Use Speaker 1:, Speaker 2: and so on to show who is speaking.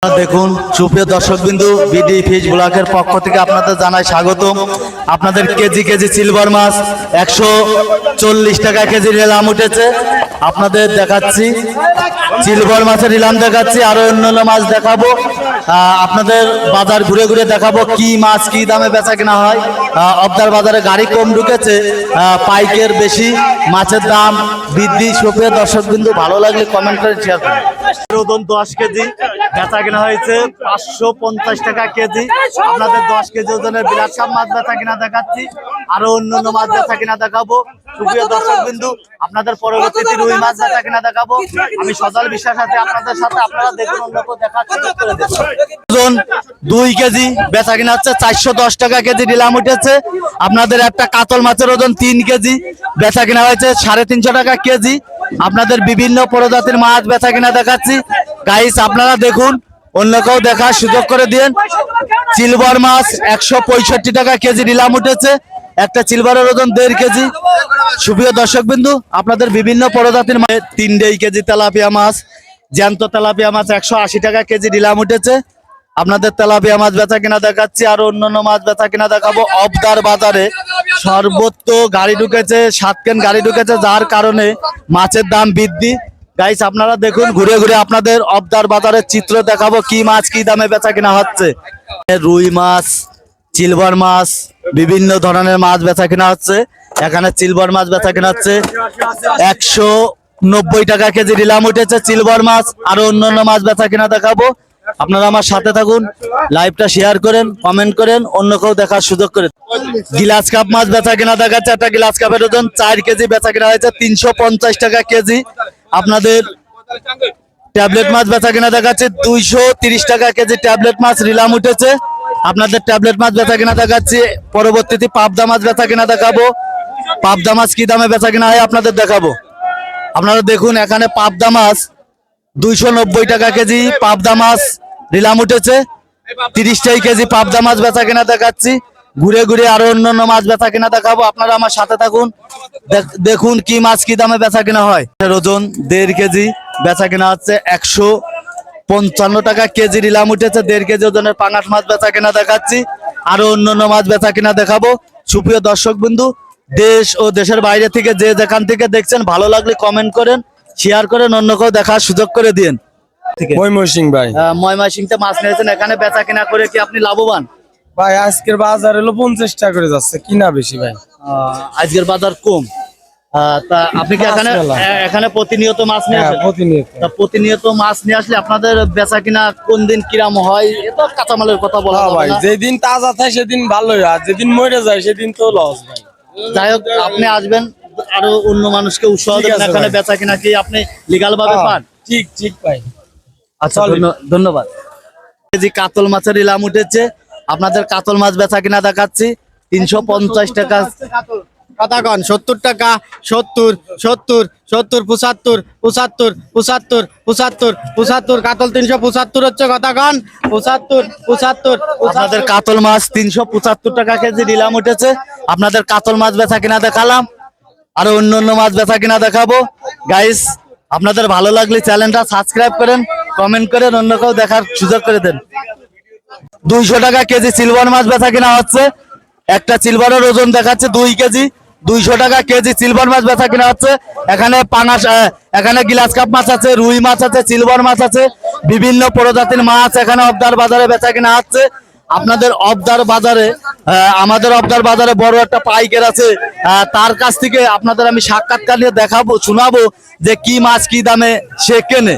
Speaker 1: দেখুন সুপ্রিয় দর্শকবিন্দু, BD fish ব্লকের পক্ষ থেকে আপনাদের জানাই স্বাগতম। আপনাদের কেজি কেজি সিলভার মাছ 140 টাকা কেজি নিলাম উঠেছে। আপনাদের দেখাচ্ছি সিলভার মাছের নিলাম দেখাচ্ছি, আরো অন্যান্য মাছ দেখাবো। আপনাদের বাজার ঘুরে ঘুরে দেখাবো কি মাছ কি দামে বেচা কিনা হয়। অবদার বাজারে গাড়ি কম ঢুকেছে, পাইকের বেশি, মাছের দাম বৃদ্ধি। সুপ্রিয় দর্শকবিন্দু, ভালো লাগলে কমেন্ট করে শেয়ার করুন। ওজন 10 কেজি বেচা কিনা হয়েছে 550 টাকা কেজি। আপনাদের 10 কেজি ওজনের বিলাস কাপ মাছ বেচা কিনা দেখাচ্ছি, আরো অন্যান্য মাছ বেচা কিনা দেখাবো। সুপ্রিয় দর্শকবিন্দু, আপনাদের পরবর্তীতে রুই মাছ বেচা কিনা দেখাবো। আমি সজল বিশ্বাস আছি আপনাদের সাথে, আপনারা দেখুন অন্য কেউ দেখার সুযোগ করে দেন। ওজন 2 কেজি বেচা কিনা হচ্ছে 410 টাকা কেজি নিলাম উঠেছে। আপনাদের একটা কাতল মাছের ওজন 3 কেজি বেচা কিনা হয়েছে 350 টাকা কেজি। আপনাদের বিভিন্ন প্রজাতির মাছ বেচা কিনা দেখাচ্ছি। গাইস আপনারা দেখুন, অন্য কেউ দেখার সুযোগ করে দিন। সিলভার মাছ 165 টাকা কেজি নিলাম উঠেছে। একটা সিলভারের ওজন 1.5 কেজি। সুপ্রিয় দর্শকবিন্দু, আপনাদের বিভিন্ন প্রজাতির মাছ 3 কেজি তেলাপিয়া মাছ, জ্যান্ত তেলাপিয়া মাছ 180 টাকা কেজি নিলাম উঠেছে। আপনাদের তেলাপিয়া মাছ বেচা কিনা দেখাচ্ছি, আর অন্যান্য মাছ বেচা কিনা দেখাবো। অবদার বাজারে সর্বত্র গাড়ি ঢুকেছে, 7 কেন গাড়ি ঢুকেছে, যার কারণে মাছের দাম বৃদ্ধি। গাইস আপনারা দেখুন, ঘুরে ঘুরে আপনাদের অবদার বাজারের চিত্র দেখাবো, কি মাছ কি দামে বেচা কিনা হচ্ছে। রুই মাছ, সিলভার মাছ, বিভিন্ন ধরনের মাছ বেচা কিনা হচ্ছে। এখানে সিলভার মাছ বেচা কিনা হচ্ছে 190 টাকা কেজি নিলাম উঠেছে সিলভার মাছ। আরো অন্যান্য মাছ বেচা কিনা দেখাবো। আপনারা আমার সাথে থাকুন, লাইভটা শেয়ার করেন, কমেন্ট করেন, অন্য কেউ দেখার সুযোগ করে। গিলাস কাপ মাছ বেচা কিনা দেখাচ্ছে। একটা গিলাস কাপের ওজন 4 কেজি বেচা কিনা হয়েছে 350 টাকা কেজি। আপনাদের ট্যাবলেট মাছ বেচা কিনা দেখাচ্ছে 230 টাকা কেজি। ট্যাবলেট মাছ নিলাম উঠেছে। আপনাদের ট্যাবলেট মাছ বেচা কিনা দেখাচ্ছি। পরবর্তীতে পাবদা মাছ বেচা কিনা দেখাবো। পাবদা মাছ কি দামে বেচা কিনা হয় আপনাদের দেখাবো। আপনারা দেখুন, এখানে পাবদা মাছ 290 টাকা কেজি পাবদা মাছ নিলাম উঠেছে। 30 কেজি পাবদা মাছ বেচা কিনা দেখাচ্ছি। ঘুরে ঘুরে আরো অন্যান্য মাছ বেচা কিনা দেখাবো। আপনারা আমার সাথে থাকুন, দেখুন কি মাছ কি দামে বেচা কিনা হয়। ওজন 1.5 কেজি বেচা কিনা হচ্ছে 155 টাকা কেজি নিলাম উঠেছে। 1.5 কেজি ওজনের পাঙাশ মাছ বেচা কিনা দেখাচ্ছি, আরো অন্যান্য মাছ বেচা কিনা দেখাবো। সুপ্রিয় দর্শকবৃন্দু, দেশ ও দেশের বাইরে থেকে যে যেখান থেকে দেখছেন, ভালো লাগলে কমেন্ট করেন, শেয়ার করেন, অন্য কেউ দেখার সুযোগ করে দিন।
Speaker 2: ময়মনসিং ভাই,
Speaker 1: ময়মনসিংতে মাছ নিয়েছেন, এখানে বেচা কিনা করে কি আপনি লাভবান?
Speaker 2: ভাই আজকের বাজার হলো 50 টাকা করে যাচ্ছে, কিনা বেশি ভাই।
Speaker 1: আজকের বাজার কম। তা আপনি কি এখানে প্রতিনিয়ত মাছ নিয়ে আসেন? প্রতিনিয়ত মাছ নিয়ে আসলে আপনাদের বেচা কিনা কোন দিন কিরাম হয়? এটা কাঁচামালের কথা বলা
Speaker 2: ভাই, যেদিন তাজা থাকে সেদিন ভালোই, আর যেদিন মরে যায় সেদিন তো লস ভাই।
Speaker 1: যাই হোক, আপনি আসবেন, আরো অন্য মানুষকে উৎসাহ দেবেন। এখানে বেচা কিনা কি আপনি লিগাল ভাবে পান?
Speaker 2: ঠিক ঠিক ভাই।
Speaker 1: আচ্ছা, ধন্যবাদ। কেজি কাতল মাছের ইলাম উঠেছে। আপনাদের কাতল মাছ বেচা কিনা দেখাচ্ছি 350 টাকা।
Speaker 3: কতক্ষণ 70 টাকা, 70 70 70 75 75 75 75 75 কাতল 375 হচ্ছে। কতক্ষণ 75 75।
Speaker 1: আপনাদের কাতল মাছ 375 টাকা কেজি নিলাম উঠেছে। আপনাদের কাতল মাছ বেচা কিনা দেখালাম, আরো অন্যান্য মাছ বেচা কিনা দেখাবো। গাইস আপনাদের ভালো লাগলে চ্যানেলটা সাবস্ক্রাইব করেন, কমেন্ট করেন, অন্য কেউ দেখার সুযোগ করে দেন। 200 টাকা কেজি সিলভার মাছ বেচা কিনা হচ্ছে। একটা সিলভারের ওজন দেখাচ্ছে 2 কেজি। 200 টাকা কেজি সিলভার মাছ বেচা কিনা হচ্ছে। এখানে পাঙাশ, এখানে গিলাস কাপ মাছ আছে, রুই মাছ আছে, সিলভার মাছ আছে, বিভিন্ন প্রজাতির মাছ এখানে অবদার বাজারে বেচা কিনা হচ্ছে। আপনাদের অবদার বাজারে, আমাদের অবদার বাজারে বড় একটা পাইকার আছে, তার কাছ থেকে আপনাদের আমি সাক্ষাৎকার নিয়ে দেখাবো, শোনাবো যে কি মাছ কি দামে সে কেনে।